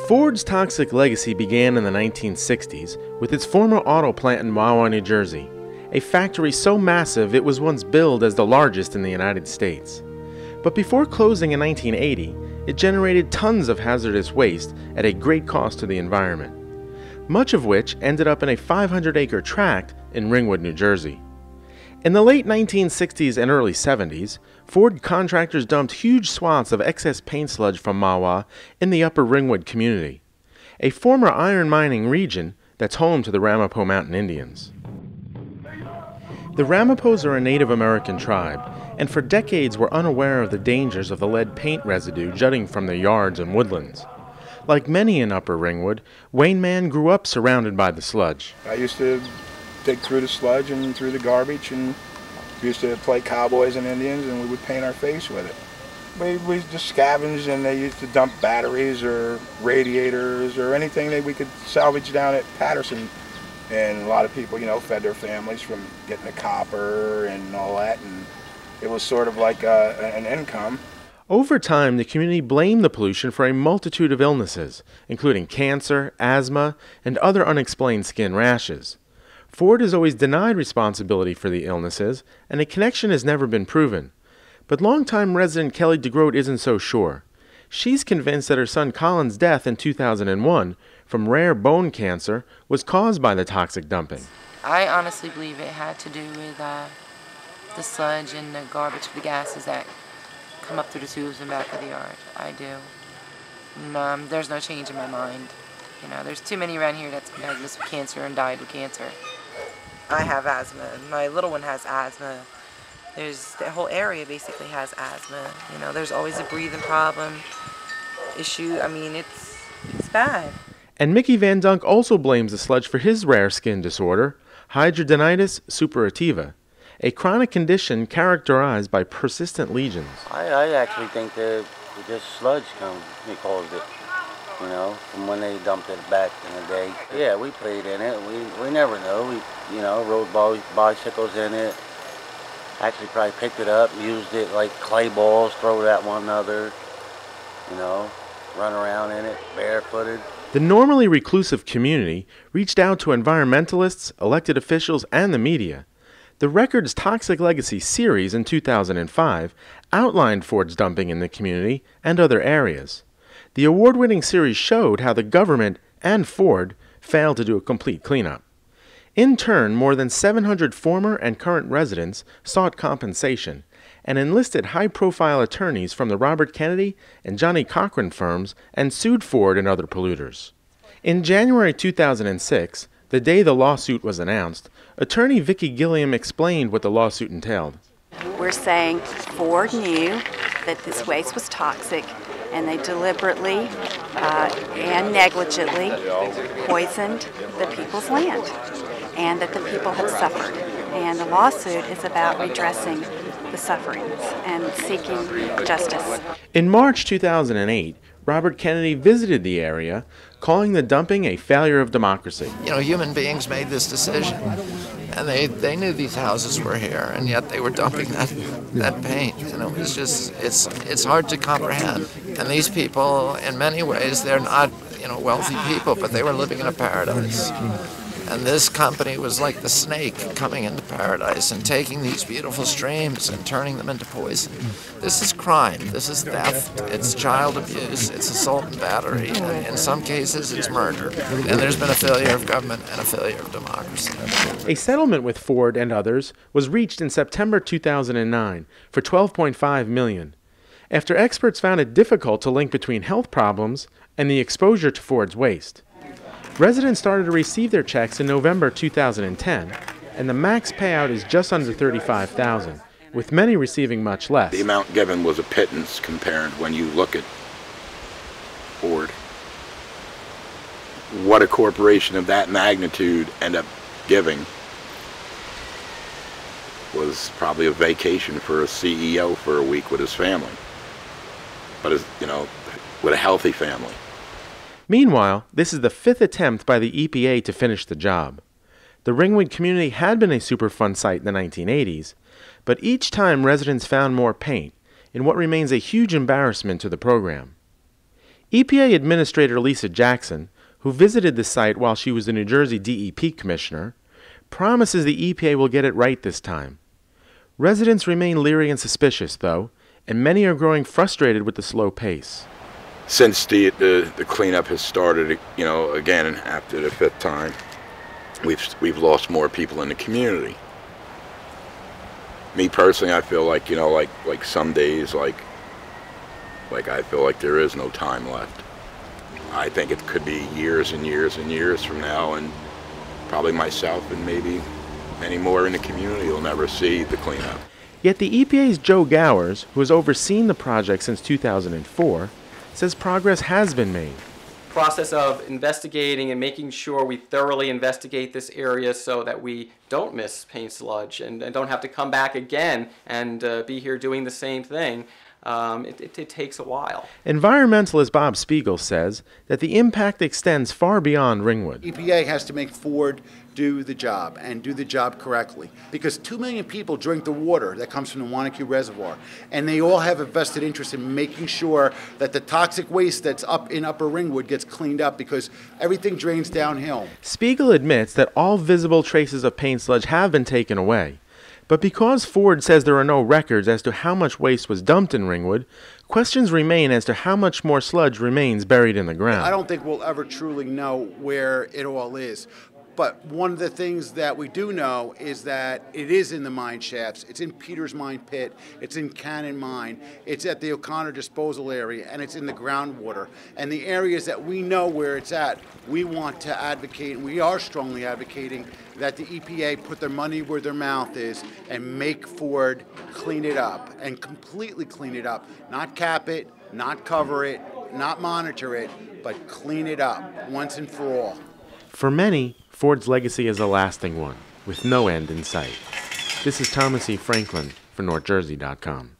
Ford's toxic legacy began in the 1960s with its former auto plant in Mahwah, New Jersey, a factory so massive it was once billed as the largest in the United States. But before closing in 1980, it generated tons of hazardous waste at a great cost to the environment, much of which ended up in a 500-acre tract in Ringwood, New Jersey. In the late 1960s and early 70s, Ford contractors dumped huge swaths of excess paint sludge from Mahwah in the Upper Ringwood community, a former iron mining region that's home to the Ramapo Mountain Indians. The Ramapos are a Native American tribe, and for decades were unaware of the dangers of the lead paint residue jutting from their yards and woodlands. Like many in Upper Ringwood, Wayne Mann grew up surrounded by the sludge. I used to dig through the sludge and through the garbage, and we used to play cowboys and Indians, and we would paint our face with it. We just scavenged, and they used to dump batteries or radiators or anything that we could salvage down at Patterson. And a lot of people, fed their families from getting the copper and all that, and it was sort of like an income. Over time, the community blamed the pollution for a multitude of illnesses, including cancer, asthma, and other unexplained skin rashes. Ford has always denied responsibility for the illnesses, and a connection has never been proven. But longtime resident Kelly DeGroat isn't so sure. She's convinced that her son Colin's death in 2001 from rare bone cancer was caused by the toxic dumping. I honestly believe it had to do with the sludge and the garbage, the gases that come up through the tubes in the back of the yard. I do. There's no change in my mind. There's too many around here that's been diagnosed with cancer and died with cancer. I have asthma. My little one has asthma. The whole area basically has asthma. There's always a breathing problem, issue. It's bad. And Mickey Van Dunk also blames the sludge for his rare skin disorder, hidradenitis suppurativa, a chronic condition characterized by persistent lesions. I actually think that just sludge caused it. From when they dumped it back in the day. Yeah, we played in it. We never know. We, rode bicycles in it. Actually probably picked it up, used it like clay balls, throw it at one another. Run around in it, barefooted. The normally reclusive community reached out to environmentalists, elected officials, and the media. The Record's Toxic Legacy series in 2005 outlined Ford's dumping in the community and other areas. The award-winning series showed how the government and Ford failed to do a complete cleanup. In turn, more than 700 former and current residents sought compensation and enlisted high-profile attorneys from the Robert Kennedy and Johnny Cochran firms and sued Ford and other polluters. In January 2006, the day the lawsuit was announced, attorney Vicki Gilliam explained what the lawsuit entailed. We're saying Ford knew that this waste was toxic, and they deliberately and negligently poisoned the people's land, and that the people have suffered. And the lawsuit is about redressing the sufferings and seeking justice. In March 2008, Robert Kennedy visited the area, calling the dumping a failure of democracy. Human beings made this decision, and they knew these houses were here, and yet they were dumping that paint. It's just, it's hard to comprehend. And these people, in many ways, they're not, wealthy people, but they were living in a paradise. And this company was like the snake coming into paradise and taking these beautiful streams and turning them into poison. This is crime. This is theft. It's child abuse. It's assault and battery. And in some cases, it's murder. And there's been a failure of government and a failure of democracy. A settlement with Ford and others was reached in September 2009 for $12.5 million. After experts found it difficult to link between health problems and the exposure to Ford's waste. Residents started to receive their checks in November 2010, and the max payout is just under $35,000, with many receiving much less. The amount given was a pittance compared when you look at Ford. What a corporation of that magnitude ended up giving was probably a vacation for a CEO for a week with his family. But, with a healthy family. Meanwhile, this is the 5th attempt by the EPA to finish the job. The Ringwood community had been a Superfund site in the 1980s, but each time residents found more paint in what remains a huge embarrassment to the program. EPA Administrator Lisa Jackson, who visited the site while she was the New Jersey DEP Commissioner, promises the EPA will get it right this time. Residents remain leery and suspicious, though, and many are growing frustrated with the slow pace. Since the cleanup has started, you know, again after the 5th time, we've lost more people in the community. Me personally, I feel like, you know, like some days, like I feel like there is no time left. I think it could be years and years and years from now, and probably myself and maybe many more in the community will never see the cleanup. Yet the EPA's Joe Gowers, who has overseen the project since 2004, says progress has been made. Process of investigating and making sure we thoroughly investigate this area so that we don't miss paint sludge and don't have to come back again and be here doing the same thing. It takes a while. Environmentalist Bob Spiegel says that the impact extends far beyond Ringwood. EPA has to make Ford do the job and do the job correctly, because 2 million people drink the water that comes from the Wanacue Reservoir, and they all have a vested interest in making sure that the toxic waste that's up in Upper Ringwood gets cleaned up, because everything drains downhill. Spiegel admits that all visible traces of paint sludge have been taken away. But because Ford says there are no records as to how much waste was dumped in Ringwood, questions remain as to how much more sludge remains buried in the ground. I don't think we'll ever truly know where it all is. But one of the things that we do know is that it is in the mine shafts, it's in Peter's Mine Pit, it's in Cannon Mine, it's at the O'Connor disposal area, and it's in the groundwater. And the areas that we know where it's at, we want to advocate, and we are strongly advocating, that the EPA put their money where their mouth is and make Ford clean it up, and completely clean it up. Not cap it, not cover it, not monitor it, but clean it up once and for all. For many, Ford's legacy is a lasting one, with no end in sight. This is Thomas E. Franklin for NorthJersey.com.